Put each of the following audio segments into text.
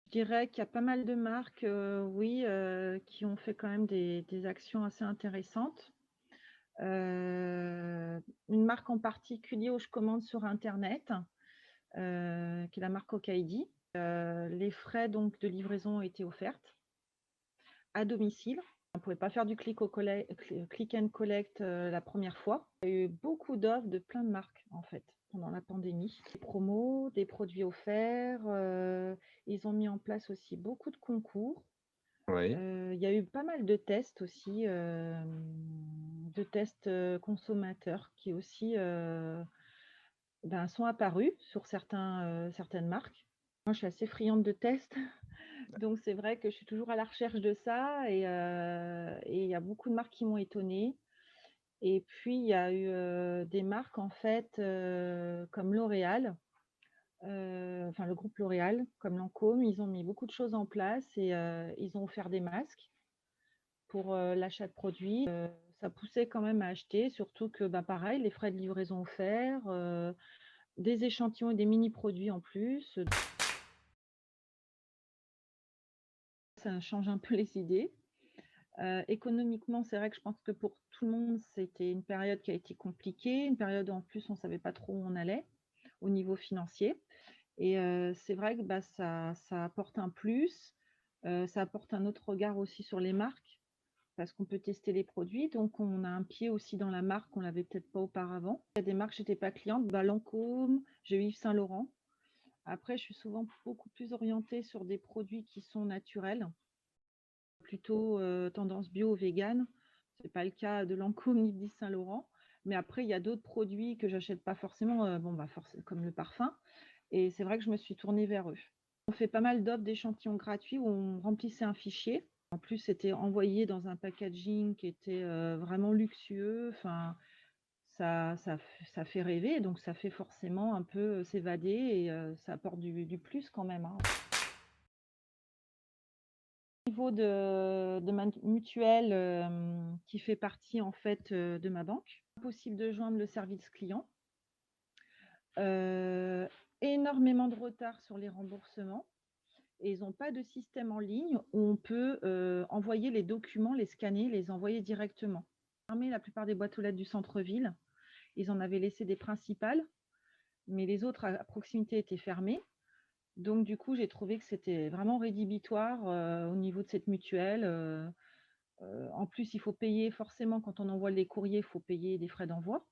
Je dirais qu'il y a pas mal de marques, oui, qui ont fait quand même des actions assez intéressantes. Une marque en particulier où je commande sur internet, qui est la marque Okaïdi. Les frais donc de livraison ont été offertes à domicile. On ne pouvait pas faire du click and collect, la première fois. Il y a eu beaucoup d'offres de plein de marques, en fait, pendant la pandémie. Des promos, des produits offerts, ils ont mis en place aussi beaucoup de concours. Oui, Il y a eu pas mal de tests aussi, de tests, consommateurs qui aussi, sont apparus sur certaines marques. Moi, je suis assez friande de tests, donc c'est vrai que je suis toujours à la recherche de ça et il y a beaucoup de marques qui m'ont étonnée. Et puis il y a eu, des marques en fait, comme L'Oréal, enfin le groupe L'Oréal, comme Lancôme, ils ont mis beaucoup de choses en place et ils ont offert des masques pour, l'achat de produits. Ça poussait quand même à acheter, surtout que, bah, pareil, les frais de livraison offerts, des échantillons et des mini produits en plus, ça change un peu les idées. Économiquement, c'est vrai que je pense que pour tout le monde, c'était une période qui a été compliquée, une période où en plus on ne savait pas trop où on allait au niveau financier et c'est vrai que, bah, ça apporte un plus, ça apporte un autre regard aussi sur les marques parce qu'on peut tester les produits, donc on a un pied aussi dans la marque qu'on l'avait peut-être pas auparavant. Il y a des marques, j'étais pas cliente, bah, Lancôme, j'ai eu Yves Saint Laurent. Après, je suis souvent beaucoup plus orientée sur des produits qui sont naturels, plutôt tendance bio, vegan. C'est pas le cas de Lancôme ni d'Yves Saint Laurent. Mais après, il y a d'autres produits que j'achète pas forcément, bon, bah, comme le parfum. Et c'est vrai que je me suis tournée vers eux. On fait pas mal d'offres d'échantillons gratuits où on remplissait un fichier. En plus, c'était envoyé dans un packaging qui était vraiment luxueux. Enfin, ça fait rêver, donc ça fait forcément un peu s'évader et ça apporte du plus quand même, hein. Au niveau de ma mutuelle qui fait partie en fait de ma banque, impossible de joindre le service client. Euh, Énormément de retard sur les remboursements. Et ils n'ont pas de système en ligne où on peut envoyer les documents, les scanner, les envoyer directement. Fermé la plupart des boîtes aux lettres du centre-ville. Ils en avaient laissé des principales, mais les autres à proximité étaient fermées. Donc du coup, j'ai trouvé que c'était vraiment rédhibitoire au niveau de cette mutuelle. En plus, il faut payer forcément quand on envoie les courriers, il faut payer des frais d'envoi.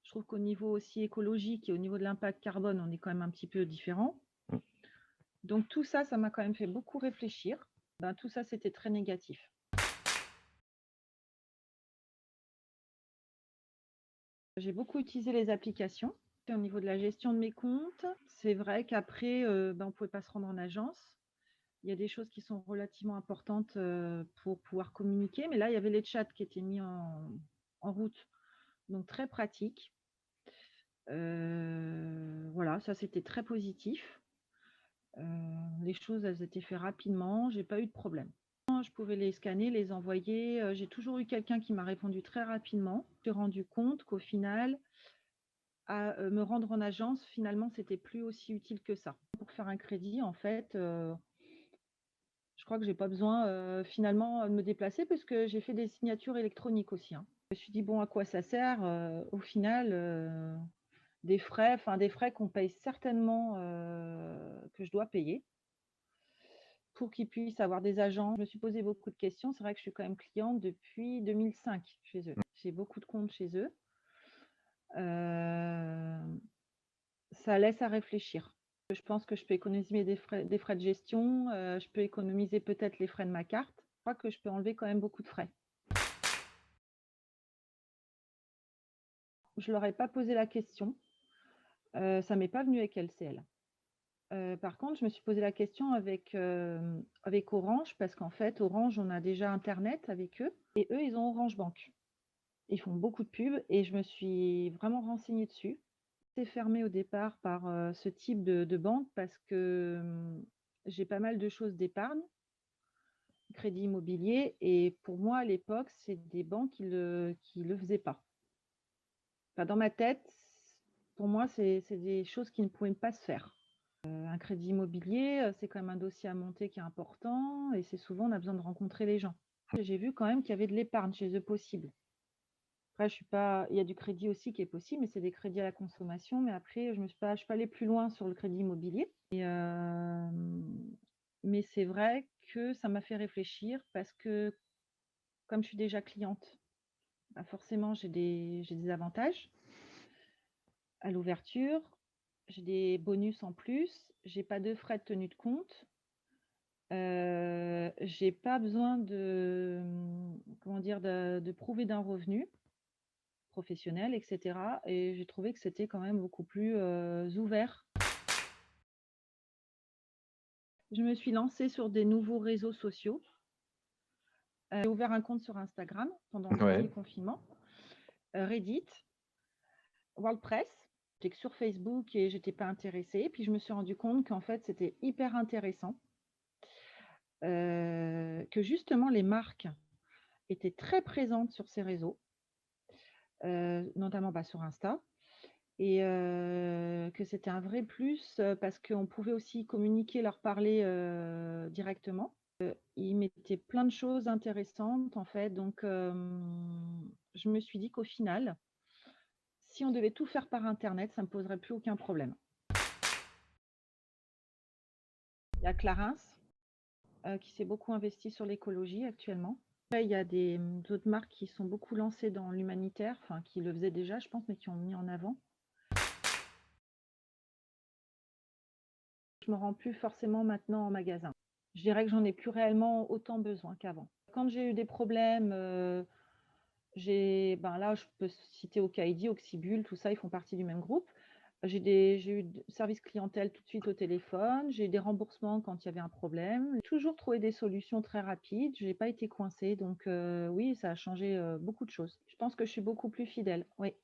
Je trouve qu'au niveau aussi écologique et au niveau de l'impact carbone, on est quand même un petit peu différent. Donc tout ça, ça m'a quand même fait beaucoup réfléchir. Ben, tout ça, c'était très négatif. J'ai beaucoup utilisé les applications. Au niveau de la gestion de mes comptes, c'est vrai qu'après, ben, on ne pouvait pas se rendre en agence. Il y a des choses qui sont relativement importantes pour pouvoir communiquer, mais là, il y avait les chats qui étaient mis en route, donc très pratique. Voilà, ça c'était très positif. Les choses, elles étaient faites rapidement, j'ai pas eu de problème. Je pouvais les scanner, les envoyer. J'ai toujours eu quelqu'un qui m'a répondu très rapidement. Je me suis rendu compte qu'au final, à me rendre en agence, finalement, c'était plus aussi utile que ça. Pour faire un crédit, en fait, je crois que j'ai pas besoin finalement de me déplacer parce que j'ai fait des signatures électroniques aussi, hein. Je me suis dit, bon, à quoi ça sert au final des frais qu'on paye certainement, que je dois payer pour qu'ils puissent avoir des agents. Je me suis posé beaucoup de questions. C'est vrai que je suis quand même cliente depuis 2005 chez eux. J'ai beaucoup de comptes chez eux. Euh, Ça laisse à réfléchir. Je pense que je peux économiser des frais de gestion. Je peux économiser peut-être les frais de ma carte. Je crois que je peux enlever quand même beaucoup de frais. Je ne leur ai pas posé la question. Ça ne m'est pas venu avec LCL. Par contre, je me suis posé la question avec Orange, parce qu'en fait, Orange, on a déjà Internet avec eux, et eux, ils ont Orange Bank. Ils font beaucoup de pubs, et je me suis vraiment renseignée dessus. C'est fermé au départ par ce type de banque, parce que j'ai pas mal de choses d'épargne, crédit immobilier, et pour moi, à l'époque, c'est des banques qui le faisaient pas. Enfin, dans ma tête, pour moi, c'est des choses qui ne pouvaient pas se faire. Un crédit immobilier, c'est quand même un dossier à monter qui est important et c'est souvent on a besoin de rencontrer les gens. J'ai vu quand même qu'il y avait de l'épargne chez eux possible. Après je suis pas il y a du crédit aussi qui est possible, mais c'est des crédits à la consommation, mais après je suis pas allée plus loin sur le crédit immobilier et mais c'est vrai que ça m'a fait réfléchir parce que comme je suis déjà cliente, bah, forcément j'ai des avantages à l'ouverture, j'ai des bonus en plus, j'ai pas de frais de tenue de compte. J'ai pas besoin de, comment dire? De prouver d'un revenu professionnel et cetera et j'ai trouvé que c'était quand même beaucoup plus, ouvert. Je me suis lancée sur des nouveaux réseaux sociaux. J'ai ouvert un compte sur Instagram pendant le Ouais. premier confinement, Reddit, WordPress. J'étais que sur Facebook et j'étais pas intéressée. Puis je me suis rendu compte qu'en fait, c'était hyper intéressant, que justement les marques étaient très présentes sur ces réseaux, notamment, bah, sur Insta et que c'était un vrai plus, parce qu'on pouvait aussi communiquer, leur parler, directement. Ils mettaient plein de choses intéressantes en fait, donc je me suis dit qu'au final, si on devait tout faire par internet, ça me poserait plus aucun problème. Il y a Clarins, qui s'est beaucoup investi sur l'écologie actuellement. Après, il y a des, d'autres marques qui sont beaucoup lancées dans l'humanitaire, enfin qui le faisaient déjà je pense, mais qui ont mis en avant. Je me rends plus forcément maintenant en magasin. Je dirais que j'en ai plus réellement autant besoin qu'avant. Quand j'ai eu des problèmes, ben là, je peux citer Okaïdi, Oxybul, tout ça, ils font partie du même groupe. J'ai eu d service clientèle tout de suite au téléphone, j'ai eu des remboursements quand il y avait un problème. J'ai toujours trouvé des solutions très rapides, j'ai pas été coincée donc oui, ça a changé, beaucoup de choses. Je pense que je suis beaucoup plus fidèle, oui.